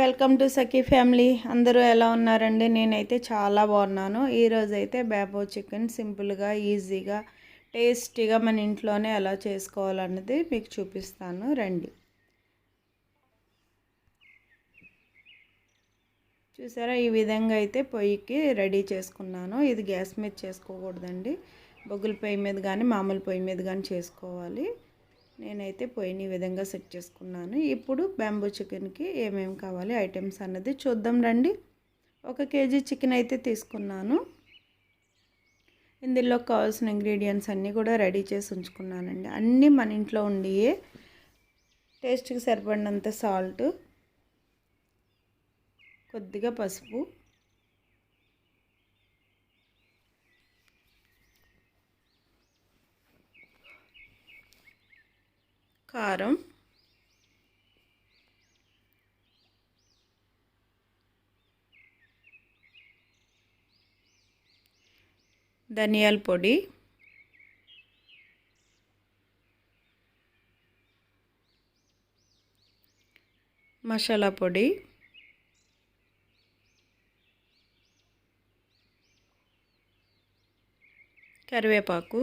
Welcome to Sakhi family. అందరూ ఎలా ఉన్నారండి? నేనైతే చాలా బాగున్నాను. ఈరోజు అయితే బ్యాంబో చికెన్ సింపుల్గా ఈజీగా టేస్టీగా మన ఇంట్లోనే ఎలా చేసుకోవాలన్నది మీకు చూపిస్తాను రండి. చూసారా, ఈ విధంగా అయితే పొయ్యికి రెడీ చేసుకున్నాను. ఇది గ్యాస్ మీద చేసుకోకూడదండి, బొగ్గుల పొయ్యి మీద కానీ మామూలు పొయ్యి మీద కానీ చేసుకోవాలి. నేనైతే పొయ్యిని ఈ విధంగా సెట్ చేసుకున్నాను. ఇప్పుడు బ్యాంబూ చికెన్కి ఏమేమి కావాలి ఐటమ్స్ అన్నది చూద్దాం రండి. 1 కేజీ చికెన్ అయితే తీసుకున్నాను. ఇందులో కావాల్సిన ఇంగ్రీడియంట్స్ అన్నీ కూడా రెడీ చేసి ఉంచుకున్నానండి. అన్నీ మన ఇంట్లో ఉండియే. టేస్ట్కి సరిపడినంత సాల్ట్, కొద్దిగా పసుపు, కారం, ధనియాల పొడి, మసాలా పొడి, కరివేపాకు,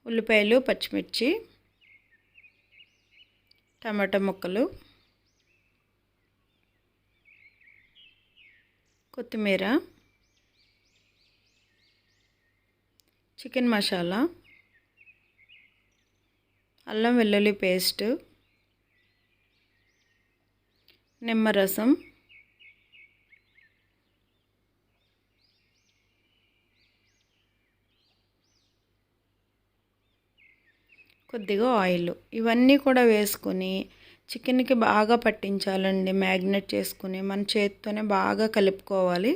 ఉల్లిపాయలు, పచ్చిమిర్చి, టమాటా ముక్కలు, కొత్తిమీర, చికెన్ మసాలా, అల్లం వెల్లుల్లి పేస్ట్, నిమ్మరసం, కొద్దిగా ఆయిల్, ఇవన్నీ కూడా వేసుకొని చికెన్కి బాగా పట్టించాలండి. మ్యాగ్నేట్ చేసుకుని మన చేతితోనే బాగా కలుపుకోవాలి.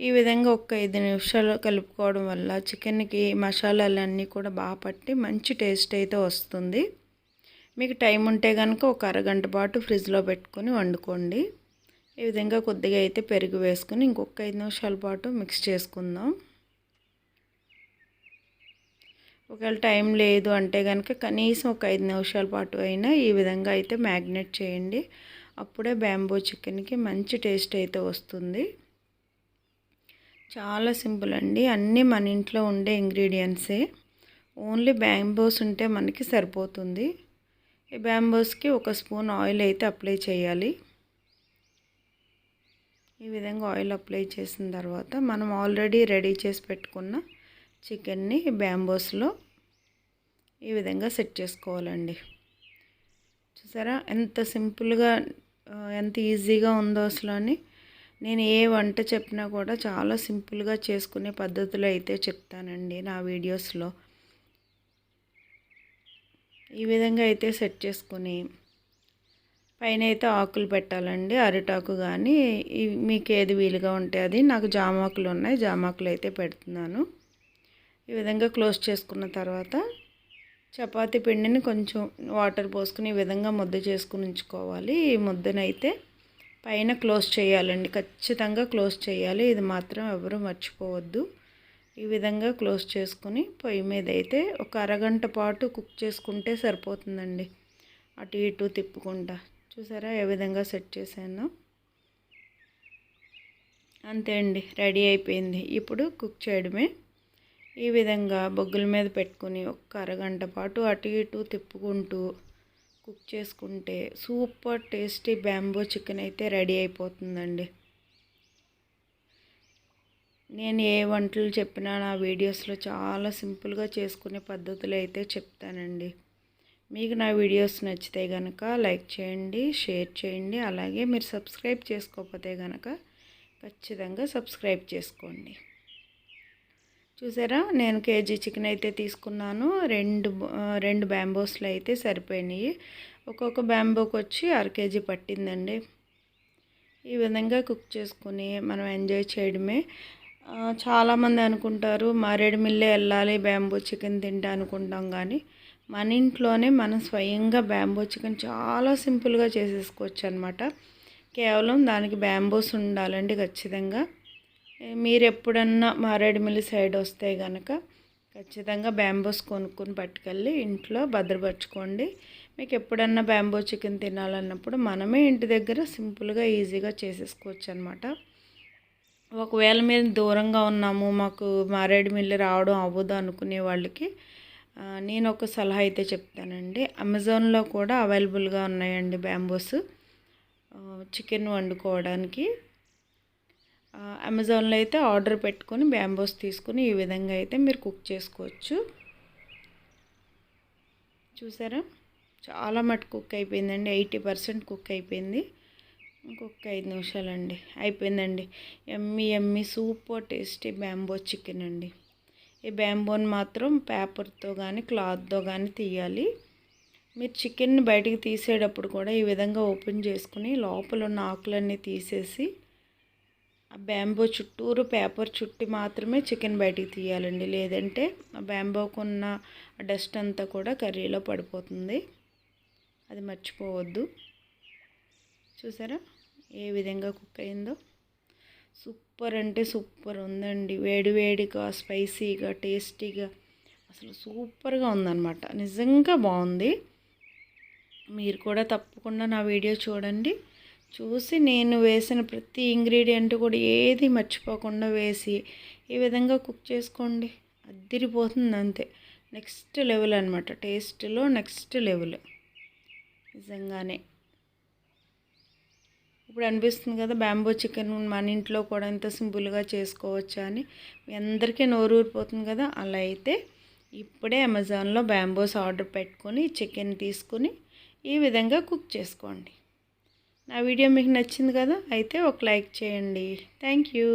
ఈ విధంగా ఒక 5 నిమిషాలు కలుపుకోవడం వల్ల చికెన్కి మసాలాలన్నీ కూడా బాగా పట్టి మంచి టేస్ట్ అయితే వస్తుంది. మీకు టైం ఉంటే కనుక ఒక అరగంట పాటు ఫ్రిడ్జ్లో పెట్టుకొని వండుకోండి. ఈ విధంగా కొద్దిగా అయితే పెరుగు వేసుకొని ఇంకొక 5 నిమిషాల పాటు మిక్స్ చేసుకుందాం. ఒకవేళ టైం లేదు అంటే కనుక కనీసం ఒక 5 నిమిషాల పాటు అయినా ఈ విధంగా అయితే మ్యాగ్నేట్ చేయండి. అప్పుడే బ్యాంబో చికెన్కి మంచి టేస్ట్ అయితే వస్తుంది. చాలా సింపుల్ అండి, అన్నీ మన ఇంట్లో ఉండే ఇంగ్రీడియంట్సే. ఓన్లీ బ్యాంబోస్ ఉంటే మనకి సరిపోతుంది. ఈ బ్యాంబోస్కి 1 స్పూన్ ఆయిల్ అయితే అప్లై చేయాలి. ఈ విధంగా ఆయిల్ అప్లై చేసిన తర్వాత మనం ఆల్రెడీ రెడీ చేసి పెట్టుకున్న చికెన్ని బ్యాంబోస్లో ఈ విధంగా సెట్ చేసుకోవాలండి. చూసారా ఎంత సింపుల్గా, ఎంత ఈజీగా ఉందో అసలు అని. నేను ఏ వంట చెప్పినా కూడా చాలా సింపుల్గా చేసుకునే పద్ధతులు అయితే చెప్తానండి నా వీడియోస్లో. ఈ విధంగా అయితే సెట్ చేసుకొని పైన అయితే ఆకులు పెట్టాలండి. అరిటాకు కానీ మీకు ఏది వీలుగా ఉంటే అది. నాకు జామాకులు ఉన్నాయి, జామాకులు అయితే పెడుతున్నాను. ఈ విధంగా క్లోజ్ చేసుకున్న తర్వాత చపాతీ పిండిని కొంచెం వాటర్ పోసుకుని ఈ విధంగా ముద్ద చేసుకుని ఉంచుకోవాలి. ఈ ముద్దనైతే పైన క్లోజ్ చేయాలండి, ఖచ్చితంగా క్లోజ్ చేయాలి. ఇది మాత్రం ఎవరు మర్చిపోవద్దు. ఈ విధంగా క్లోజ్ చేసుకుని పొయ్యి మీద అయితే ఒక అరగంట పాటు కుక్ చేసుకుంటే సరిపోతుందండి. అటు ఇటు తిప్పుకుంటా. చూసారా ఏ విధంగా సెట్ చేశాను. అంతే అండి, రెడీ అయిపోయింది. ఇప్పుడు కుక్ చేయడమే. ఈ విధంగా బొగ్గుల మీద పెట్టుకుని ఒక అరగంట పాటు అటు ఇటు తిప్పుకుంటూ కుక్ చేసుకుంటే సూపర్ టేస్టీ బ్యాంబో చికెన్ అయితే రెడీ అయిపోతుందండి. నేను ఏ వంటలు చెప్పినా నా వీడియోస్లో చాలా సింపుల్గా చేసుకునే పద్ధతులు అయితే చెప్తానండి. మీకు నా వీడియోస్ నచ్చితే కనుక లైక్ చేయండి, షేర్ చేయండి. అలాగే మీరు సబ్స్క్రైబ్ చేసుకోకపోతే కనుక ఖచ్చితంగా సబ్స్క్రైబ్ చేసుకోండి. చూసారా, నేను కేజీ చికెన్ అయితే తీసుకున్నాను. రెండు బ్యాంబోస్లు అయితే సరిపోయినాయి. ఒక్కొక్క బ్యాంబోకి వచ్చి 1/2 కేజీ పట్టిందండి. ఈ విధంగా కుక్ చేసుకుని మనం ఎంజాయ్ చేయడమే. చాలామంది అనుకుంటారు మారేడుమిల్లే వెళ్ళాలి బ్యాంబో చికెన్ తింటా అనుకుంటాం, కానీ మన ఇంట్లోనే మనం స్వయంగా బ్యాంబో చికెన్ చాలా సింపుల్గా చేసేసుకోవచ్చు అనమాట. కేవలం దానికి బ్యాంబోస్ ఉండాలండి ఖచ్చితంగా. మీరు ఎప్పుడన్నా మారేడుమిల్లి సైడ్ వస్తే కనుక ఖచ్చితంగా బ్యాంబోస్ కొనుక్కొని పట్టుకెళ్ళి ఇంట్లో భద్రపరచుకోండి. మీకు ఎప్పుడన్నా బ్యాంబో చికెన్ తినాలన్నప్పుడు మనమే ఇంటి దగ్గర సింపుల్గా ఈజీగా చేసేసుకోవచ్చు అనమాట. ఒకవేళ మీరు దూరంగా ఉన్నాము, మాకు మారేడుమిల్లి రావడం అవ్వదు అనుకునే వాళ్ళకి నేను ఒక సలహా అయితే చెప్తానండి. అమెజాన్లో కూడా అవైలబుల్గా ఉన్నాయండి బ్యాంబోస్ చికెన్ వండుకోవడానికి. అమెజాన్లో అయితే ఆర్డర్ పెట్టుకొని బ్యాంబోస్ తీసుకుని ఈ విధంగా అయితే మీరు కుక్ చేసుకోవచ్చు. చూసారా, చాలా మటుకు కుక్ అయిపోయిందండి. 80% కుక్ అయిపోయింది. ఇంకొక 5 నిమిషాలండి, అయిపోయిందండి. ఎమ్మి ఎమ్మి సూపర్ టేస్టీ బ్యాంబో చికెన్ అండి. ఈ బ్యాంబోని మాత్రం పేపర్తో కానీ క్లాత్తో కానీ తీయాలి. మీరు చికెన్ని బయటికి తీసేటప్పుడు కూడా ఈ విధంగా ఓపెన్ చేసుకుని లోపల ఉన్న ఆకులన్నీ తీసేసి ఆ బ్యాంబో చుట్టూరు పేపర్ చుట్టి మాత్రమే చికెన్ బయటికి తీయాలండి. లేదంటే ఆ బ్యాంబోకున్న డస్ట్ అంతా కూడా కర్రీలో పడిపోతుంది. అది మర్చిపోవద్దు. చూసారా ఏ విధంగా కుక్ అయిందో? సూపర్ అంటే సూపర్ ఉందండి. వేడివేడిగా స్పైసీగా టేస్టీగా అసలు సూపర్గా ఉందన్నమాట. నిజంగా బాగుంది. మీరు కూడా తప్పకుండా నా వీడియో చూడండి. చూసి నేను వేసిన ప్రతి ఇంగ్రీడియంట్ కూడా ఏది మర్చిపోకుండా వేసి ఈ విధంగా కుక్ చేసుకోండి. అద్దిరిపోతుంది అంతే. నెక్స్ట్ లెవెల్ అనమాట. టేస్ట్లో నెక్స్ట్ లెవెల్ నిజంగానే. ఇప్పుడు అనిపిస్తుంది కదా బ్యాంబో చికెన్ మన ఇంట్లో కూడా ఎంత సింపుల్గా చేసుకోవచ్చా అని. మీ అందరికీ నోరు ఊరిపోతుంది కదా. అలా అయితే ఇప్పుడే అమెజాన్లో బ్యాంబోస్ ఆర్డర్ పెట్టుకొని చికెన్ తీసుకుని ఈ విధంగా కుక్ చేసుకోండి. నా వీడియో మీకు నచ్చింది కదా, అయితే ఒక లైక్ చేయండి. Thank you.